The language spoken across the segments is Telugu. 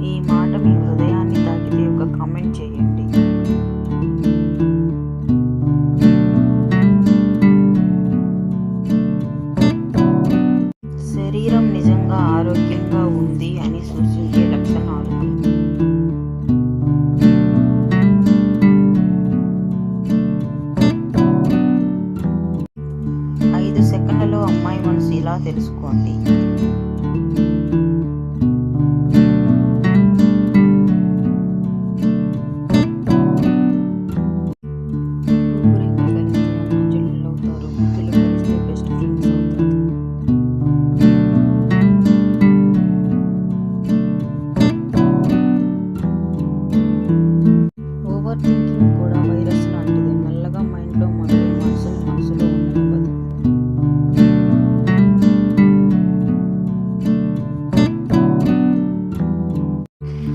ఈ మాట మీ హృదయాన్ని తాకితే ఒక కామెంట్ చేయండి. శరీరం నిజంగా ఆరోగ్యంగా ఉంది అని సూచించే లక్షణాలు. సెకండ్లలో అమ్మాయి మనసు ఇలా తెలుసుకోండి. ఓవర్ థింకింగ్ కూడా వైరస్ లాంటిది. మెల్లగా మైండ్లో మొదలై మనసులో ఉండనివ్వదు.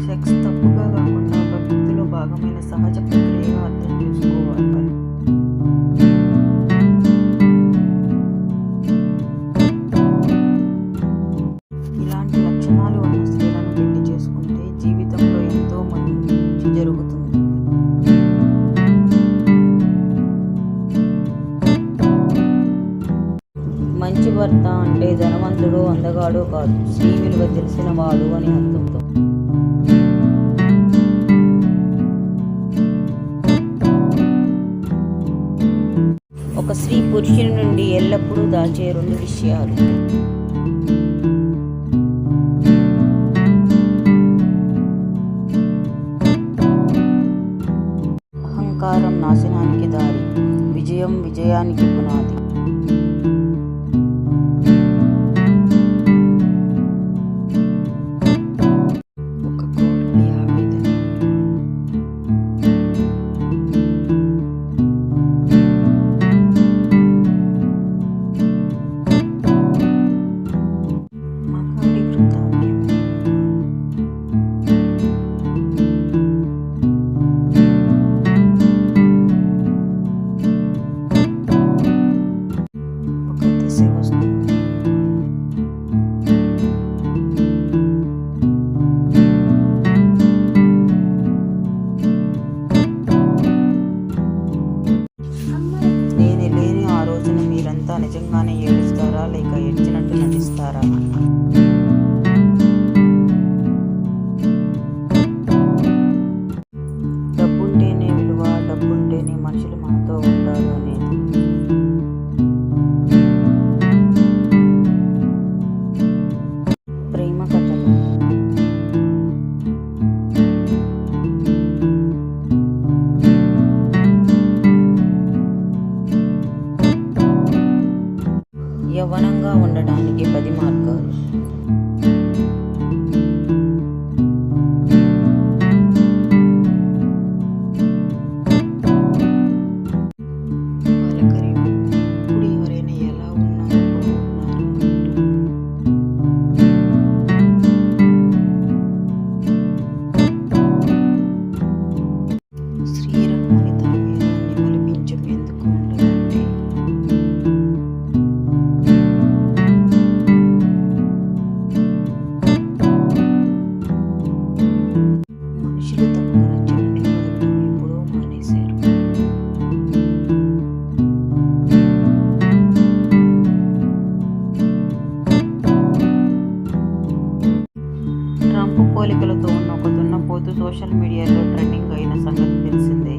సెక్స్ తప్పుగా కాకుండా ప్రకృతిలో భాగమైన సహజ ప్రక్రియగా అర్థం చేసుకోవాలి. ఇలాంటి లక్షణాలు ఉన్న స్త్రీలను పెళ్లి చేసుకుంటే జీవితంలో ఎంతో మంచి జరుగుతుంది. మంచి భర్త అంటే ధనవంతుడు, అందగాడు కాదు, స్త్రీ విలువ తెలిసిన వాడు అని అర్థంతో. ఒక స్త్రీ పురుషుని నుండి ఎల్లప్పుడూ దాచే 2 విషయాలు. అహంకారం నాశనానికి దారి, విజయం విజయానికి పునాది. నిజంగానే ఏడుస్తారా లేక ఏడ్చినట్టు నటిస్తారా? డబ్బుంటేనే విలువ, డబ్బుంటేనే మనుషులు మనతో ఉంటారు అనేది. ప్రేమ కథలు. యవ్వనంగా ఉండడానికి 10 మార్గాలు. ఇప్పుడు ఎవరైనా ఎలా ఉన్నారు శ్రీరమ్మని తన మీద నిమలిపించం ఎందుకు ఉండదంటే మనుషులు తమకు నచ్చినట్లు బతకడం ఎప్పుడో మానేశారు. ట్రంప్ పోలికలతో ఉన్న ఒక దున్నపోతు సోషల్ మీడియాలో ట్రెండింగ్ అయిన సంగతి తెలిసిందే.